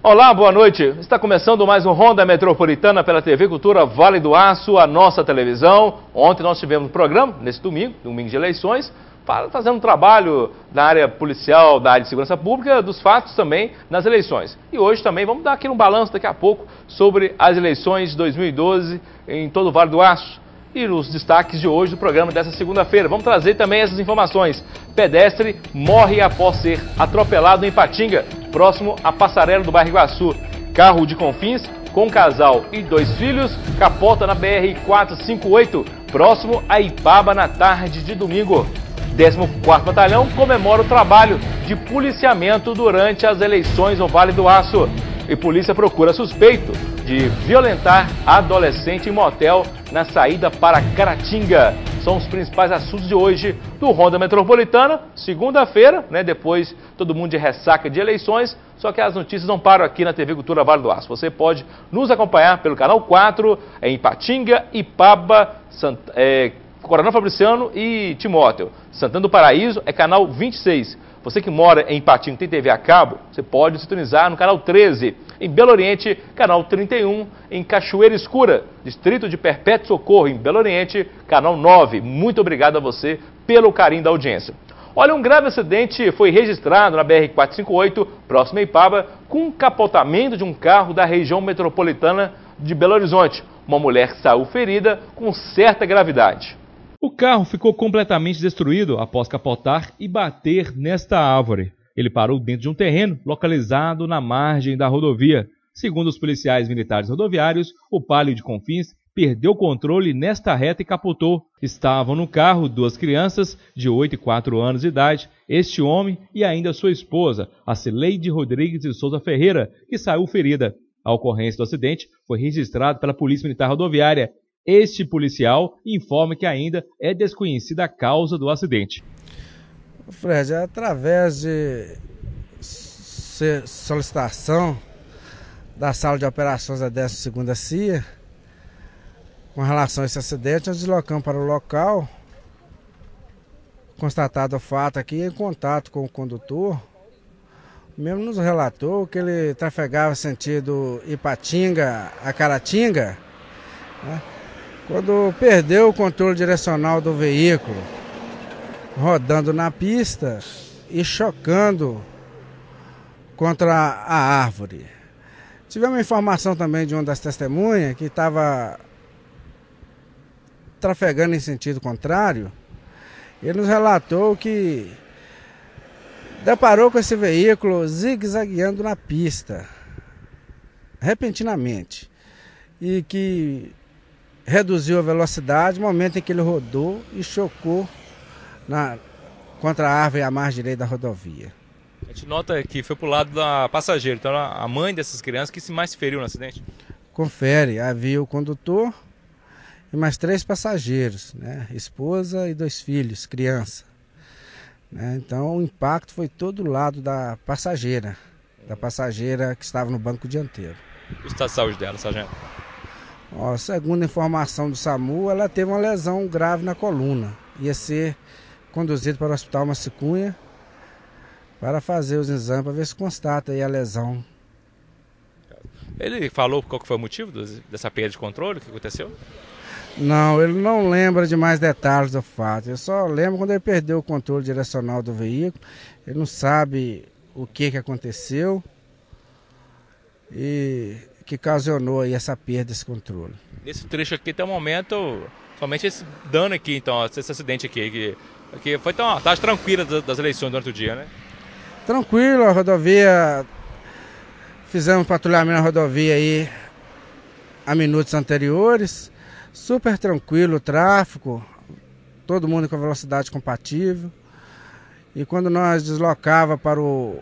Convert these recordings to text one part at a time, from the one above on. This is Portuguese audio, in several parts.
Olá, boa noite. Está começando mais um Ronda Metropolitana pela TV Cultura Vale do Aço, a nossa televisão. Ontem nós tivemos um programa, nesse domingo de eleições, fazendo um trabalho na área policial, da área de segurança pública, dos fatos também nas eleições. E hoje também vamos dar aqui um balanço daqui a pouco sobre as eleições de 2012 em todo o Vale do Aço. E os destaques de hoje do programa dessa segunda-feira. Vamos trazer também essas informações. Pedestre morre após ser atropelado em Ipatinga, próximo à passarela do bairro Iguaçu. Carro de Confins, com casal e 2 filhos, capota na BR-458, próximo a Ipaba na tarde de domingo. 14º Batalhão comemora o trabalho de policiamento durante as eleições no Vale do Aço. E polícia procura suspeito de violentar adolescente em motel na saída para Caratinga. São os principais assuntos de hoje do Ronda Metropolitana, segunda-feira, depois todo mundo de ressaca de eleições, só que as notícias não param aqui na TV Cultura Vale do Aço. Você pode nos acompanhar pelo canal 4, em Ipatinga, Ipaba, Coronel Fabriciano e Timóteo. Santana do Paraíso é canal 26. Você que mora em Ipatinga e tem TV a cabo, você pode sintonizar no canal 13. Em Belo Oriente, canal 31. Em Cachoeira Escura, distrito de Perpétuo Socorro, em Belo Oriente, canal 9. Muito obrigado a você pelo carinho da audiência. Olha, um grave acidente foi registrado na BR-458, próximo a Ipaba, com um capotamento de um carro da região metropolitana de Belo Horizonte. Uma mulher saiu ferida com certa gravidade. O carro ficou completamente destruído após capotar e bater nesta árvore. Ele parou dentro de um terreno localizado na margem da rodovia. Segundo os policiais militares rodoviários, o Palio de Confins perdeu o controle nesta reta e capotou. Estavam no carro 2 crianças de 8 e 4 anos de idade, este homem e ainda sua esposa, a Cileide Rodrigues de Souza Ferreira, que saiu ferida. A ocorrência do acidente foi registrada pela Polícia Militar Rodoviária. Este policial informa que ainda é desconhecida a causa do acidente. Fred, através de solicitação da Sala de Operações da 12ª CIA, com relação a esse acidente, nós deslocamos para o local. Constatado o fato aqui, em contato com o condutor, mesmo nos relatou que ele trafegava sentido Ipatinga a Caratinga, quando perdeu o controle direcional do veículo, rodando na pista e chocando contra a árvore. Tivemos informação também de uma das testemunhas que estava trafegando em sentido contrário. Ele nos relatou que deparou com esse veículo zigue-zagueando na pista, repentinamente, e que reduziu a velocidade no momento em que ele rodou e chocou contra a árvore à margem direita da rodovia. A gente nota que foi para o lado da passageira, então a mãe dessas crianças que mais se feriu no acidente? Confere, havia o condutor e mais 3 passageiros, esposa e 2 filhos, criança. Então o impacto foi todo do lado da passageira que estava no banco dianteiro. O estado de saúde dela, sargento? Segundo a informação do SAMU, ela teve uma lesão grave na coluna. Ia ser conduzido para o Hospital Massicunha para fazer os exames, para ver se constata aí a lesão. Ele falou qual que foi o motivo dessa perda de controle, o que aconteceu? Não, ele não lembra de mais detalhes do fato. Ele só lembra quando ele perdeu o controle direcional do veículo. Ele não sabe o que aconteceu e que ocasionou aí essa perda desse controle. Nesse trecho aqui, até o momento, somente esse dano aqui, então, esse acidente aqui, que foi uma taxa tranquila das eleições durante o dia, Tranquilo, a rodovia, fizemos patrulhamento na rodovia aí há minutos anteriores, super tranquilo o tráfego, todo mundo com velocidade compatível. E quando nós deslocava para o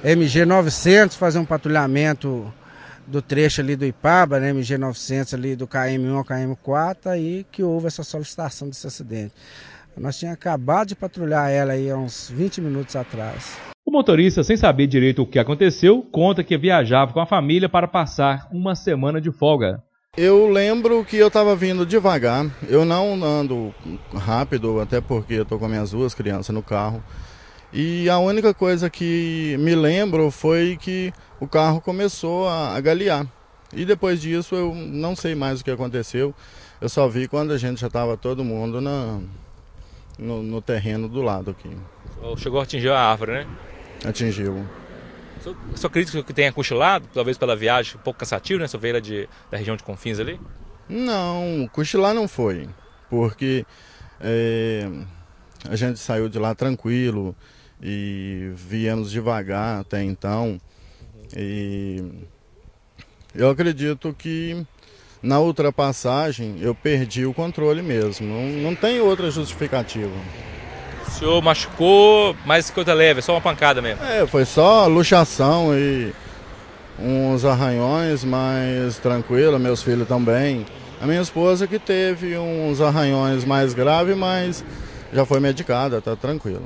MG 900, fazer um patrulhamento do trecho ali do Ipaba, MG 900 ali do KM1 ao KM4, aí que houve essa solicitação desse acidente. Nós tínhamos acabado de patrulhar ela aí há uns 20 minutos atrás. O motorista, sem saber direito o que aconteceu, conta que viajava com a família para passar uma semana de folga. Eu lembro que eu estava vindo devagar, eu não ando rápido, até porque eu estou com minhas 2 crianças no carro. E a única coisa que me lembro foi que o carro começou a galear. E depois disso eu não sei mais o que aconteceu. Eu só vi quando a gente já estava todo mundo no terreno do lado aqui. Chegou a atingir a árvore, né? Atingiu. O senhor acredita que tenha cochilado, talvez pela viagem um pouco cansativo, né? O senhor veio da região de Confins ali? Não, cochilar não foi. Porque a gente saiu de lá tranquilo e viemos devagar até então. E eu acredito que na ultrapassagem eu perdi o controle mesmo. Não tem outra justificativa. O senhor machucou mais que coisa leve, é só uma pancada mesmo? Foi só luxação e uns arranhões, mas tranquilo, meus filhos também. A minha esposa que teve uns arranhões mais graves, mas já foi medicada, tá tranquilo.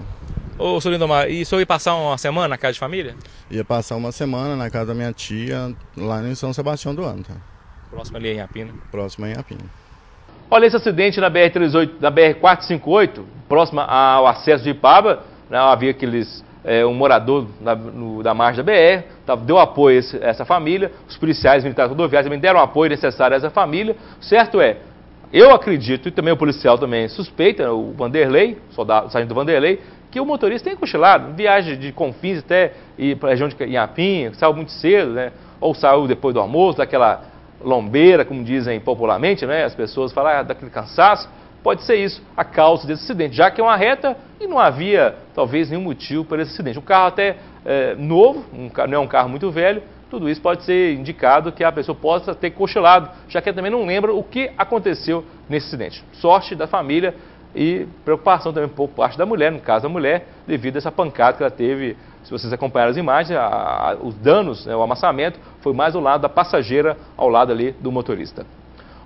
Ô, senhor Lindomar, e o senhor ia passar uma semana na casa de família? Ia passar uma semana na casa da minha tia, lá em São Sebastião do Anta. Próximo ali em Apina. Próximo em Apina. Olha esse acidente na BR-458, próximo ao acesso de Ipaba, né, havia um morador da margem da BR, deu apoio a essa família, os policiais militares rodoviários também deram o apoio necessário a essa família. Certo eu acredito, e também o policial também suspeita, o Vanderlei, o sargento Vanderlei, que o motorista tem cochilado, viagem de Confins até ir para a região de Inhapim, saiu muito cedo, né, ou saiu depois do almoço, daquela lombeira, como dizem popularmente, né? As pessoas falam daquele cansaço. Pode ser isso, a causa desse acidente, já que é uma reta e não havia, talvez, nenhum motivo para esse acidente. O carro até novo, não é um carro muito velho, tudo isso pode ser indicado que a pessoa possa ter cochilado, já que ela também não lembra o que aconteceu nesse acidente. Sorte da família e preocupação também um pouco por parte da mulher, no caso da mulher, devido a essa pancada que ela teve. Se vocês acompanharam as imagens, os danos, né, o amassamento, foi mais do lado da passageira, ao lado ali do motorista.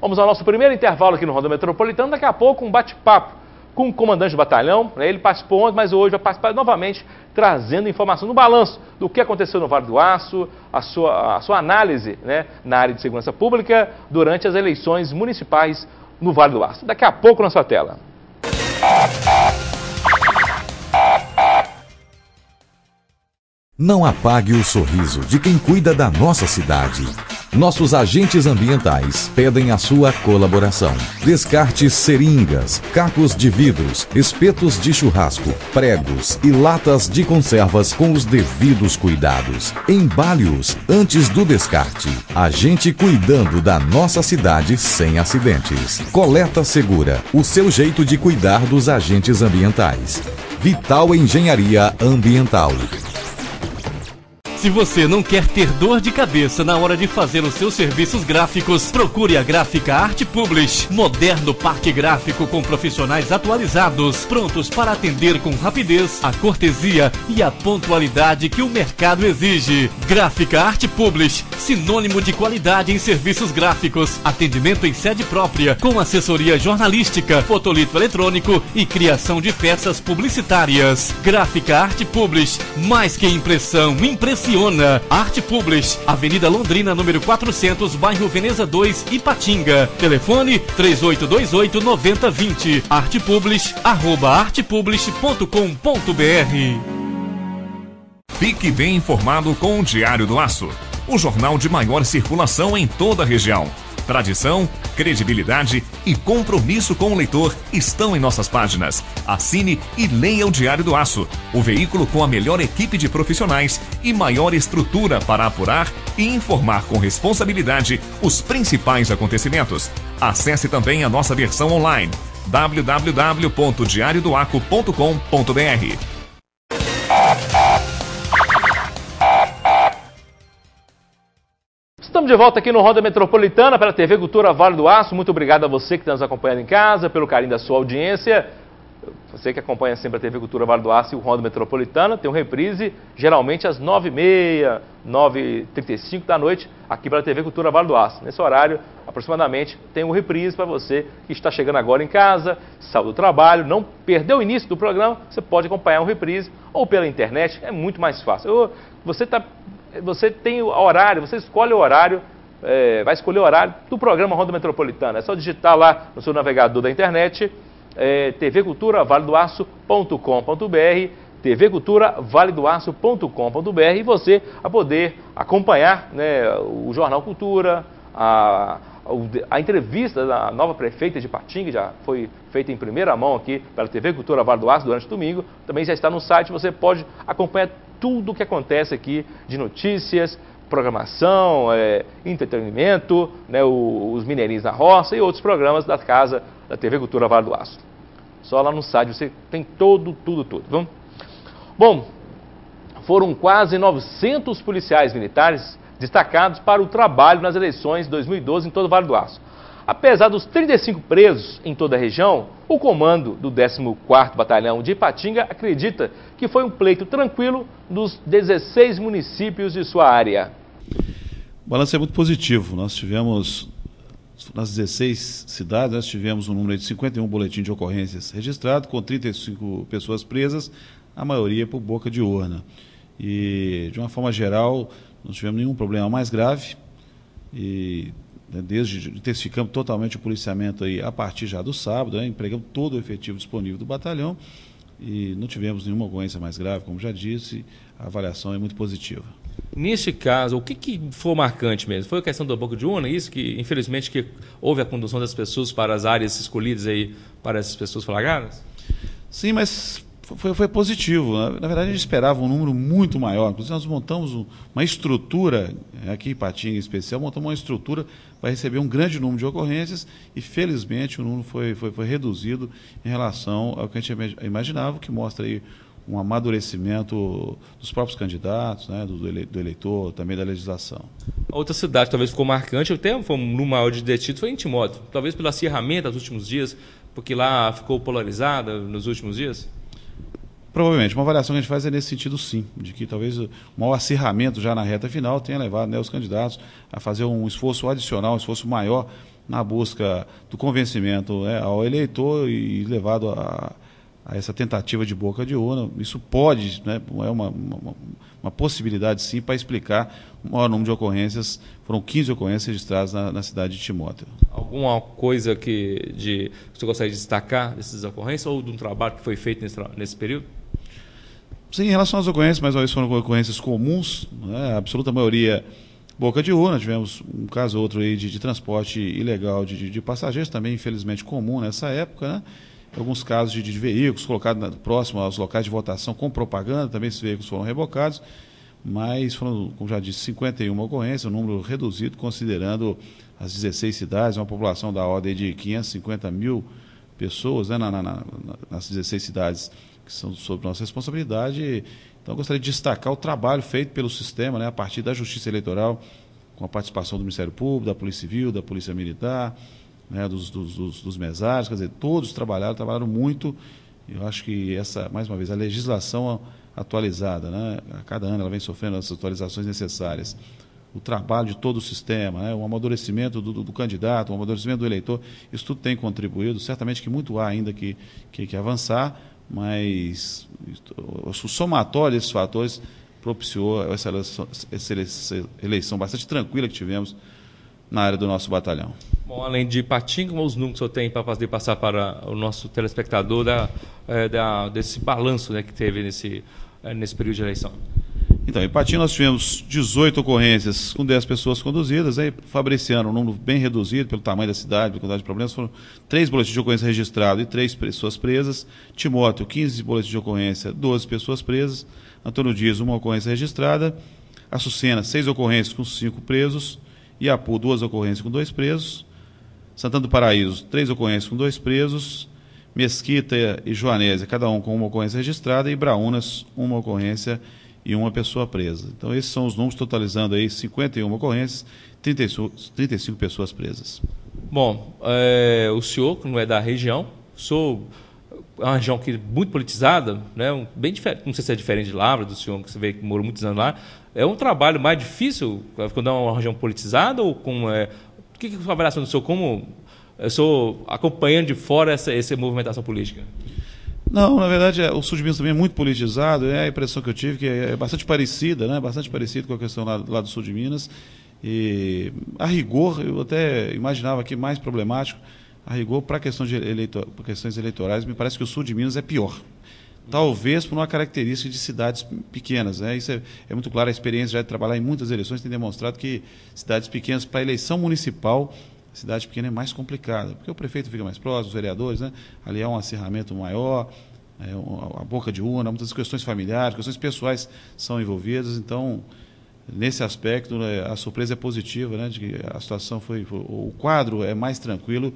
Vamos ao nosso primeiro intervalo aqui no Ronda Metropolitana. Daqui a pouco um bate-papo com o comandante do batalhão. Né, ele participou ontem, mas hoje vai participar novamente, trazendo informação no balanço do que aconteceu no Vale do Aço, a sua análise, né, na área de segurança pública durante as eleições municipais no Vale do Aço. Daqui a pouco na sua tela. Não apague o sorriso de quem cuida da nossa cidade. Nossos agentes ambientais pedem a sua colaboração. Descarte seringas, cacos de vidros, espetos de churrasco, pregos e latas de conservas com os devidos cuidados. Embale-os antes do descarte. A gente cuidando da nossa cidade sem acidentes. Coleta Segura, o seu jeito de cuidar dos agentes ambientais. Vital Engenharia Ambiental. Se você não quer ter dor de cabeça na hora de fazer os seus serviços gráficos, procure a Gráfica Arte Publish. Moderno parque gráfico com profissionais atualizados, prontos para atender com rapidez, a cortesia e a pontualidade que o mercado exige. Gráfica Arte Publish, sinônimo de qualidade em serviços gráficos. Atendimento em sede própria, com assessoria jornalística, fotolito eletrônico e criação de peças publicitárias. Gráfica Arte Publish, mais que impressão, impressiona. Arte Publish, Avenida Londrina, número 400, bairro Veneza 2, Ipatinga. Telefone 3828-9020. Arte Publish, @artepublish.com.br. Fique bem informado com o Diário do Aço, o jornal de maior circulação em toda a região. Tradição, credibilidade e compromisso com o leitor estão em nossas páginas. Assine e leia o Diário do Aço, o veículo com a melhor equipe de profissionais e maior estrutura para apurar e informar com responsabilidade os principais acontecimentos. Acesse também a nossa versão online, www.diariodoaco.com.br. Estamos de volta aqui no Ronda Metropolitana pela TV Cultura Vale do Aço. Muito obrigado a você que está nos acompanhando em casa, pelo carinho da sua audiência. Você que acompanha sempre a TV Cultura Vale do Aço e o Ronda Metropolitana, tem um reprise geralmente às 9h30, 9h35 da noite, aqui pela TV Cultura Vale do Aço. Nesse horário, aproximadamente, tem um reprise para você que está chegando agora em casa, saiu do trabalho, não perdeu o início do programa, você pode acompanhar um reprise ou pela internet, é muito mais fácil. Você tem o horário, você escolhe o horário, vai escolher o horário do programa Ronda Metropolitana. É só digitar lá no seu navegador da internet, tvculturavaledoaço.com.br, tvculturavaledoaço.com.br e você a poder acompanhar, né, o Jornal Cultura, a entrevista da nova prefeita de Ipatinga, já foi feita em primeira mão aqui pela TV Cultura Vale do Aço durante o domingo, também já está no site, você pode acompanhar tudo o que acontece aqui de notícias, programação, entretenimento, né, os Mineirinhos na Roça e outros programas da casa da TV Cultura Vale do Aço. Só lá no site você tem tudo. Vamos? Bom, foram quase 900 policiais militares destacados para o trabalho nas eleições de 2012 em todo o Vale do Aço. Apesar dos 35 presos em toda a região, o comando do 14º Batalhão de Ipatinga acredita que foi um pleito tranquilo dos 16 municípios de sua área. O balanço é muito positivo. Nós tivemos, nas 16 cidades, nós tivemos um número de 51 boletins de ocorrências registrados, com 35 pessoas presas, a maioria por boca de urna. E, de uma forma geral, não tivemos nenhum problema mais grave, e desde intensificamos totalmente o policiamento aí a partir já do sábado, né, empregamos todo o efetivo disponível do batalhão e não tivemos nenhuma ocorrência mais grave, como já disse, a avaliação é muito positiva. Neste caso, o que foi marcante mesmo? Foi a questão da boca de urna, isso que, infelizmente, que houve a condução das pessoas para as áreas escolhidas aí para essas pessoas flagradas? Sim, mas foi positivo. Na verdade, a gente esperava um número muito maior. Inclusive, nós montamos uma estrutura, aqui em Ipatinga em especial, montamos uma estrutura para receber um grande número de ocorrências e, felizmente, o número foi reduzido em relação ao que a gente imaginava, o que mostra aí um amadurecimento dos próprios candidatos, né, do eleitor, também da legislação. A outra cidade que talvez ficou marcante, até foi um número maior de detidos, foi em Timóteo. Talvez pelo acirramento dos últimos dias, porque lá ficou polarizada nos últimos dias? Provavelmente. Uma avaliação que a gente faz é nesse sentido, sim, de que talvez o maior acirramento já na reta final tenha levado, né, os candidatos a fazer um esforço adicional, um esforço maior na busca do convencimento, né, ao eleitor e levado a essa tentativa de boca de urna. Isso pode, né, é uma possibilidade, sim, para explicar o maior número de ocorrências. Foram 15 ocorrências registradas na cidade de Timóteo. Alguma coisa que você gostaria de destacar dessas ocorrências ou de um trabalho que foi feito nesse período? Sim, em relação às ocorrências, mais uma vez foram ocorrências comuns, né, a absoluta maioria boca de urna. Tivemos um caso ou outro aí de transporte ilegal de passageiros, também infelizmente comum nessa época, né? Alguns casos de veículos colocados próximo aos locais de votação com propaganda, também esses veículos foram rebocados, mas foram, como já disse, 51 ocorrências, um número reduzido, considerando as 16 cidades, uma população da ordem de 550 mil pessoas, né, nas 16 cidades que são sob nossa responsabilidade. Então, eu gostaria de destacar o trabalho feito pelo sistema, né, a partir da Justiça Eleitoral, com a participação do Ministério Público, da Polícia Civil, da Polícia Militar, né, dos mesários, quer dizer, todos trabalharam muito. Eu acho que mais uma vez, a legislação atualizada, né, a cada ano ela vem sofrendo as atualizações necessárias. O trabalho de todo o sistema, né, o amadurecimento do candidato, o amadurecimento do eleitor, isso tudo tem contribuído. Certamente que muito há ainda que avançar, mas o somatório desses fatores propiciou essa eleição bastante tranquila que tivemos na área do nosso batalhão. Bom, além de Ipatinga, como os números que o senhor tem para fazer passar para o nosso telespectador desse balanço, né, que teve nesse período de eleição? Então, em Ipatinga nós tivemos 18 ocorrências com 10 pessoas conduzidas. Aí, Fabriciano, um número bem reduzido pelo tamanho da cidade, pela quantidade de problemas, foram 3 boletins de ocorrência registrados e 3 pessoas presas. Timóteo, 15 boletins de ocorrência, 12 pessoas presas. Antônio Dias, 1 ocorrência registrada. Açucena, 6 ocorrências com 5 presos. Iapu, 2 ocorrências com 2 presos. Santana do Paraíso, 3 ocorrências com 2 presos. Mesquita e Joanésia, cada um com 1 ocorrência registrada. E Braúnas, 1 ocorrência e 1 pessoa presa. Então, esses são os números, totalizando aí 51 ocorrências, 35 pessoas presas. Bom, o senhor, que não é da região, é uma região que é muito politizada, né, bem diferente, não sei se é diferente de Lavra, do senhor, que você vê que morou muitos anos lá. É um trabalho mais difícil quando é uma região politizada? Ou como o que é a avaliação do senhor, como eu sou acompanhando de fora essa movimentação política? Não, na verdade, o sul de Minas também é muito politizado, a impressão que eu tive que é bastante parecida, né? Bastante parecido com a questão lá do sul de Minas. E, a rigor, eu até imaginava que mais problemático, a rigor, para questões eleitorais, me parece que o sul de Minas é pior. talvez por uma característica de cidades pequenas, né? Isso é muito claro, a experiência já de trabalhar em muitas eleições tem demonstrado que cidades pequenas, para a eleição municipal, cidade pequena é mais complicada, porque o prefeito fica mais próximo, os vereadores, né? Ali é um acirramento maior, a boca de urna, muitas questões familiares, questões pessoais são envolvidas, então, nesse aspecto, a surpresa é positiva, né? De que a situação o quadro é mais tranquilo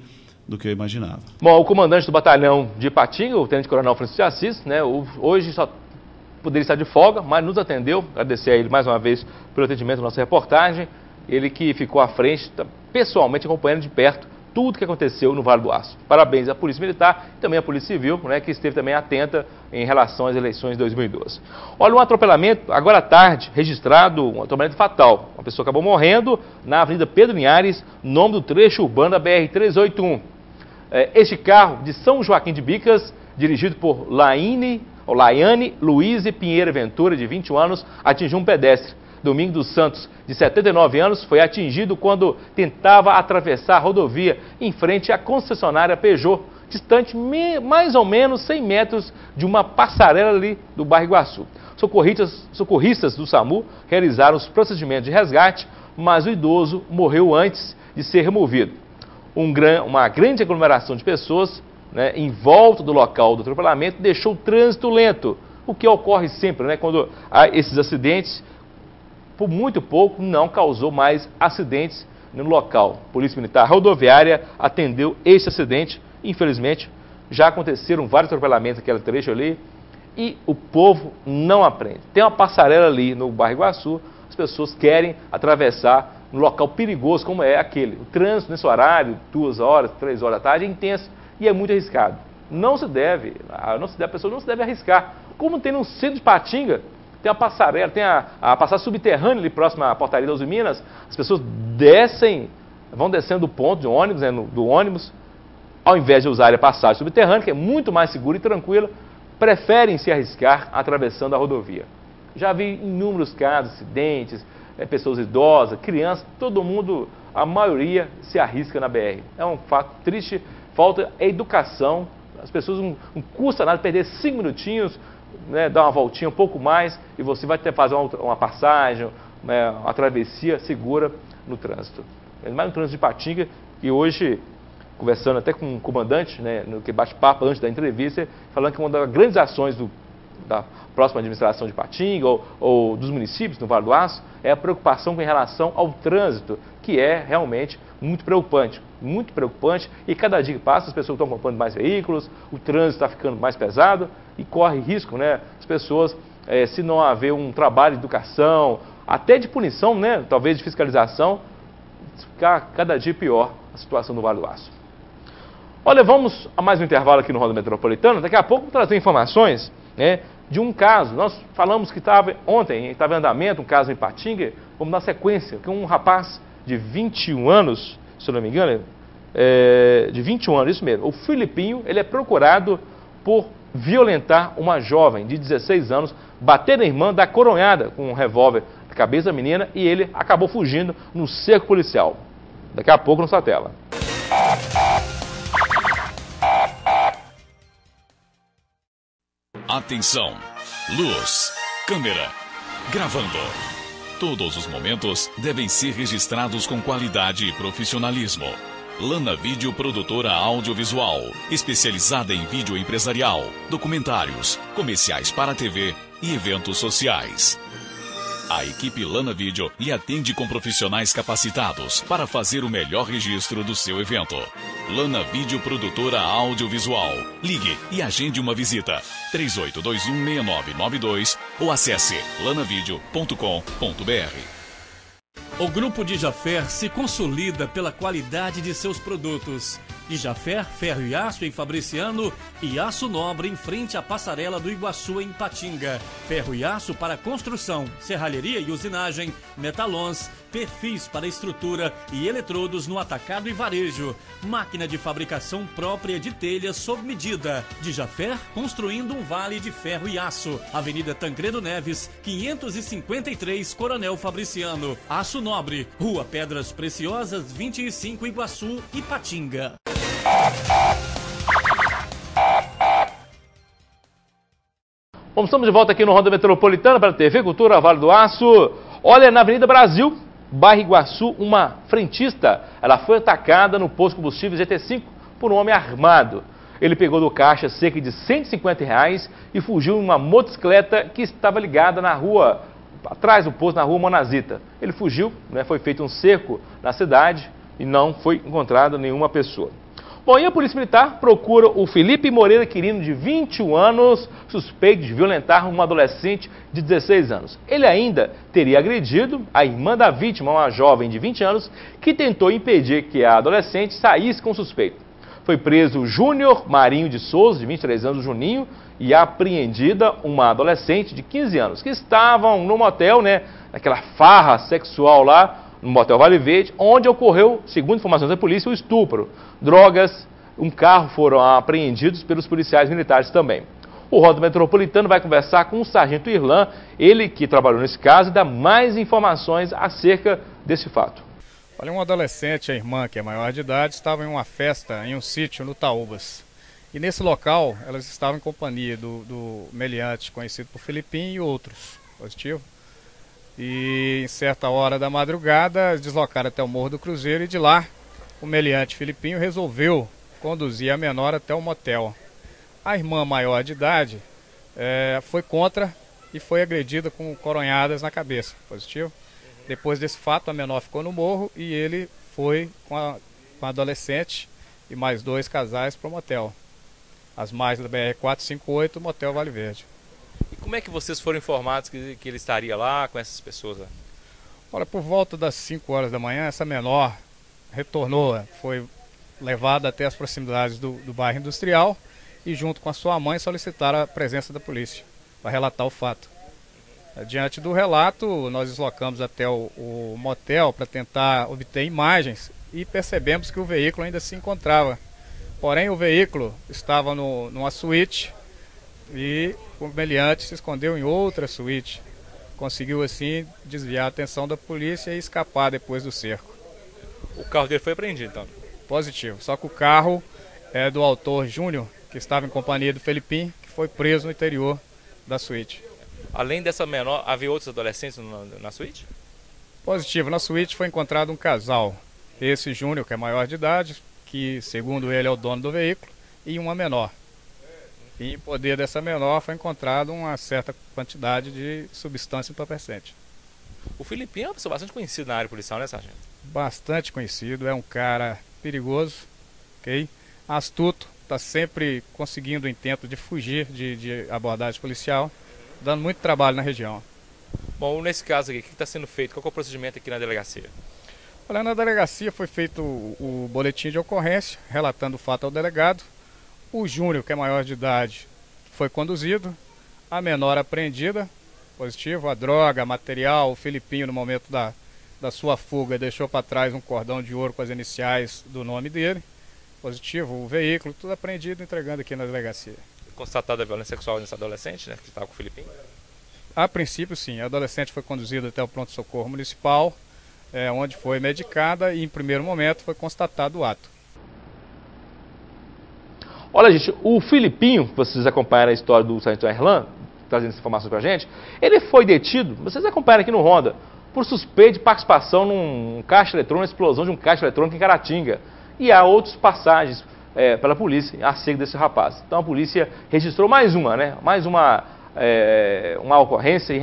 do que eu imaginava. Bom, o comandante do batalhão de Ipatinga, o tenente-coronel Francisco de Assis, né, hoje só poderia estar de folga, mas nos atendeu, agradecer a ele mais uma vez pelo atendimento da nossa reportagem, ele que ficou à frente, pessoalmente acompanhando de perto tudo que aconteceu no Vale do Aço. Parabéns à Polícia Militar e também à Polícia Civil, né, que esteve também atenta em relação às eleições de 2012. Olha, um atropelamento, agora à tarde, registrado, um atropelamento fatal. Uma pessoa acabou morrendo na Avenida Pedro Linhares, nome do trecho urbano da BR-381. Este carro de São Joaquim de Bicas, dirigido por Laiane Luiz Pinheiro Ventura, de 21 anos, atingiu um pedestre. Domingo dos Santos, de 79 anos, foi atingido quando tentava atravessar a rodovia em frente à concessionária Peugeot, distante mais ou menos 100 metros de uma passarela ali do bairro Iguaçu. Socorristas do SAMU realizaram os procedimentos de resgate, mas o idoso morreu antes de ser removido. Uma grande aglomeração de pessoas, né, em volta do local do atropelamento deixou o trânsito lento, o que ocorre sempre, né, quando há esses acidentes. Por muito pouco, não causou mais acidentes no local. Polícia Militar Rodoviária atendeu este acidente. Infelizmente, já aconteceram vários atropelamentos naquele trecho ali e o povo não aprende. Tem uma passarela ali no bairro Iguaçu, as pessoas querem atravessar um local perigoso como é aquele. O trânsito nesse horário, 2 horas, 3 horas da tarde, é intenso e é muito arriscado. A pessoa não se deve arriscar. Como tem no centro de Ipatinga, tem a passarela, tem a passagem subterrânea ali próxima à portaria da Uzi Minas, as pessoas vão descendo do ponto de ônibus, né, do ônibus, ao invés de usar a passagem subterrânea, que é muito mais segura e tranquila, preferem se arriscar atravessando a rodovia. Já vi inúmeros casos, acidentes, pessoas idosas, crianças, todo mundo, a maioria se arrisca na BR. É um fato triste, falta educação, as pessoas não custa nada perder 5 minutinhos, né, dar uma voltinha um pouco mais e você vai ter que fazer uma passagem, uma travessia segura no trânsito. Mais no trânsito de Ipatinga, e hoje, conversando até com o comandante, né, no que bate-papo antes da entrevista, falando que uma das grandes ações da próxima administração de Ipatinga ou dos municípios no Vale do Aço é a preocupação com relação ao trânsito, que é realmente muito preocupante, e cada dia que passa as pessoas estão comprando mais veículos, o trânsito está ficando mais pesado e corre risco, né? As pessoas, se não haver um trabalho de educação, até de punição, né? Talvez de fiscalização, ficar cada dia pior a situação do Vale do Aço. Olha, vamos a mais um intervalo aqui no Ronda Metropolitana. Daqui a pouco vamos trazer informações, né, de um caso. Nós falamos que ontem estava em andamento um caso em Ipatinga. Vamos dar sequência, que um rapaz de 21 anos, se eu não me engano, de 21 anos, isso mesmo. O Filipinho, ele é procurado por violentar uma jovem de 16 anos, bater na irmã, dar coronhada com um revólver na cabeça da menina e ele acabou fugindo no cerco policial. Daqui a pouco na sua tela. Atenção, luz, câmera, gravando. Todos os momentos devem ser registrados com qualidade e profissionalismo. Lana Vídeo Produtora Audiovisual, especializada em vídeo empresarial, documentários, comerciais para TV e eventos sociais. A equipe Lana Vídeo lhe atende com profissionais capacitados para fazer o melhor registro do seu evento. Lana Vídeo Produtora Audiovisual. Ligue e agende uma visita. 38216992 ou acesse lanavideo.com.br. O Grupo Dijaffer se consolida pela qualidade de seus produtos. Dijaffer, ferro e aço em Fabriciano e aço nobre em frente à passarela do Iguaçu em Ipatinga. Ferro e aço para construção, serralheria e usinagem, metalons, perfis para estrutura e eletrodos no atacado e varejo. Máquina de fabricação própria de telhas sob medida. Dijaffer, construindo um vale de ferro e aço. Avenida Tancredo Neves, 553, Coronel Fabriciano. Aço nobre, Rua Pedras Preciosas, 25, Iguaçu, Ipatinga. Estamos de volta aqui no Ronda Metropolitana para a TV Cultura Vale do Aço. Olha, na Avenida Brasil, bairro Iguaçu, uma frentista, ela foi atacada no posto de combustível GT5 por um homem armado. Ele pegou do caixa cerca de R$150 e fugiu em uma motocicleta que estava ligada na rua, atrás do posto, na rua Monazita. Ele fugiu, né, foi feito um cerco na cidade e não foi encontrada nenhuma pessoa. Bom, e a Polícia Militar procura o Felipe Moreira Quirino, de 21 anos, suspeito de violentar uma adolescente de 16 anos. Ele ainda teria agredido a irmã da vítima, uma jovem de 20 anos, que tentou impedir que a adolescente saísse com o suspeito. Foi preso Júnior Marinho de Souza, de 23 anos, Juninho, e apreendida uma adolescente de 15 anos, que estavam no motel, né, naquela farra sexual lá, no motel Vale Verde, onde ocorreu, segundo informações da polícia, o estupro. Drogas, um carro foram apreendidos pelos policiais militares também. O Ronda Metropolitano vai conversar com o sargento Irlan, ele que trabalhou nesse caso, e dá mais informações acerca desse fato. Olha, um adolescente, a irmã, que é maior de idade, estava em uma festa em um sítio no Taúbas. E nesse local, elas estavam em companhia do meliante, conhecido por Felipinho, e outros. Positivo. E em certa hora da madrugada, deslocaram até o Morro do Cruzeiro e de lá o meliante Felipinho resolveu conduzir a menor até o motel. A irmã maior de idade foi contra e foi agredida com coronhadas na cabeça. Positivo. Depois desse fato, a menor ficou no morro e ele foi com a adolescente e mais 2 casais para o motel. As margens da BR-458, o motel Vale Verde. E como é que vocês foram informados que ele estaria lá com essas pessoas lá? Olha, por volta das 5 horas da manhã, essa menor retornou, foi levada até as proximidades do bairro industrial e junto com a sua mãe solicitaram a presença da polícia para relatar o fato. Diante do relato, nós deslocamos até o motel para tentar obter imagens e percebemos que o veículo ainda se encontrava. Porém, o veículo estava numa suíte e o meliante se escondeu em outra suíte. Conseguiu assim desviar a atenção da polícia e escapar depois do cerco. O carro dele foi apreendido então? Positivo, só que o carro é do autor Júnior, que estava em companhia do Felipinho, que foi preso no interior da suíte. Além dessa menor, havia outros adolescentes na suíte? Positivo, na suíte foi encontrado um casal. Esse Júnior, que é maior de idade, que segundo ele é o dono do veículo, e uma menor. E em poder dessa menor foi encontrado uma certa quantidade de substância entorpecente. O Felipinho é uma pessoa bastante conhecida na área policial, né, sargento? Bastante conhecido, é um cara perigoso, ok? Astuto, está sempre conseguindo o intento de fugir de abordagem policial, dando muito trabalho na região. Bom, nesse caso aqui, o que está sendo feito? Qual é o procedimento aqui na delegacia? Olha, na delegacia foi feito o boletim de ocorrência, relatando o fato ao delegado. O Júnior, que é maior de idade, foi conduzido. A menor apreendida, positivo. A droga, material, o Felipinho, no momento da sua fuga, deixou para trás um cordão de ouro com as iniciais do nome dele. Positivo. O veículo, tudo apreendido, entregando aqui na delegacia. Constatada a violência sexual nesse adolescente, né, que estava com o Felipinho? A princípio, sim. A adolescente foi conduzida até o pronto-socorro municipal, onde foi medicada e, em primeiro momento, foi constatado o ato. Olha, gente, o Felipinho, vocês acompanharam a história do sargento Irlan, trazendo essa informação para a gente, ele foi detido, vocês acompanharam aqui no Ronda, por suspeito de participação num caixa eletrônico, explosão de um caixa eletrônico em Caratinga. E há outras passagens pela polícia acerca desse rapaz. Então a polícia registrou mais uma, né? Mais uma ocorrência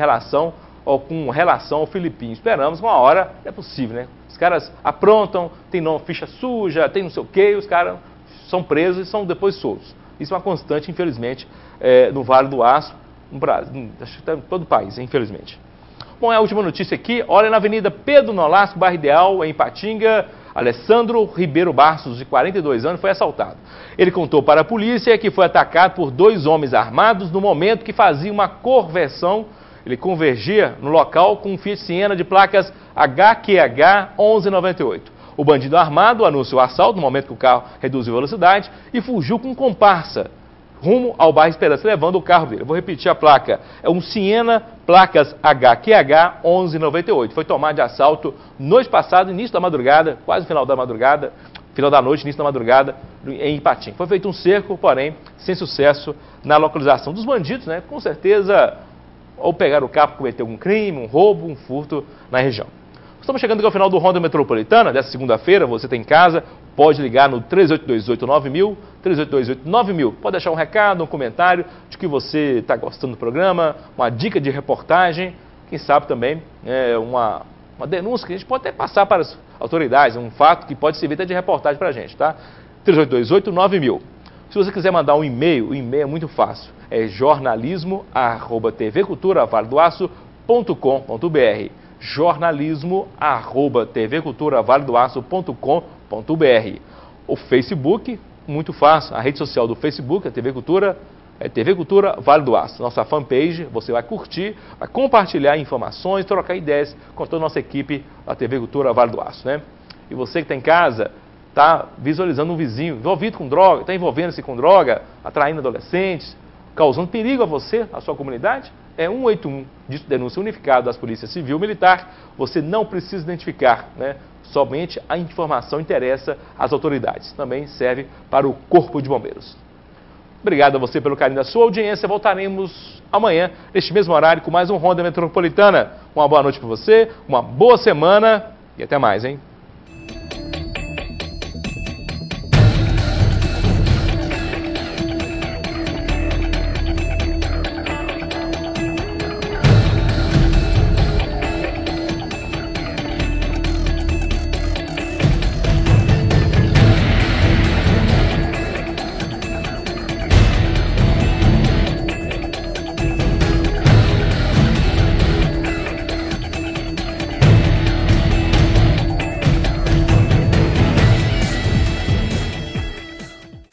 com relação ao Felipinho. Esperamos uma hora, é possível, né? Os caras aprontam, tem ficha suja, tem não sei o quê, os caras são presos e são depois soltos. Isso é uma constante, infelizmente, no Vale do Aço, no Brasil, acho que está em todo o país, infelizmente. Bom, a última notícia aqui, olha, na Avenida Pedro Nolasco, bairro Ideal, em Ipatinga, Alessandro Ribeiro Barços, de 42 anos, foi assaltado. Ele contou para a polícia que foi atacado por 2 homens armados no momento que fazia uma conversão. Ele convergia no local com um Fiat Siena de placas HQH 1198. O bandido armado anunciou o assalto no momento que o carro reduziu a velocidade e fugiu com comparsa rumo ao bairro Esperança, levando o carro dele. Eu vou repetir a placa. É um Siena, placas HQH 1198. Foi tomado de assalto noite passada, início da madrugada, quase no final da madrugada. final da noite, início da madrugada, em Ipatim. Foi feito um cerco, porém, sem sucesso na localização dos bandidos, né? Com certeza, ou pegaram o carro para cometer algum crime, um roubo, um furto na região. Estamos chegando aqui ao final do Ronda Metropolitana, dessa segunda-feira. Você tem em casa, pode ligar no 3828-9000, 3828-9000. Pode deixar um recado, um comentário de que você está gostando do programa, uma dica de reportagem, quem sabe também uma denúncia que a gente pode até passar para as autoridades, um fato que pode servir até de reportagem para a gente, tá? 3828-9000. Se você quiser mandar um e-mail, o e-mail é muito fácil, é jornalismo@tvculturavaledoaço.com.br, jornalismo@tvculturavaledoaço.com.br. O Facebook, muito fácil, a rede social do Facebook, a TV Cultura, é TV Cultura Vale do Aço. Nossa fanpage, você vai curtir, vai compartilhar informações, trocar ideias com toda a nossa equipe da TV Cultura Vale do Aço, né? E você que está em casa, está visualizando um vizinho envolvido com droga, está envolvendo-se com droga, atraindo adolescentes, causando perigo a você, a sua comunidade, é 181, denúncia unificada das polícias civil e militar. Você não precisa identificar, né? Somente a informação interessa às autoridades. Também serve para o Corpo de Bombeiros. Obrigado a você pelo carinho da sua audiência. Voltaremos amanhã, neste mesmo horário, com mais um Ronda Metropolitana. Uma boa noite para você, uma boa semana e até mais, hein?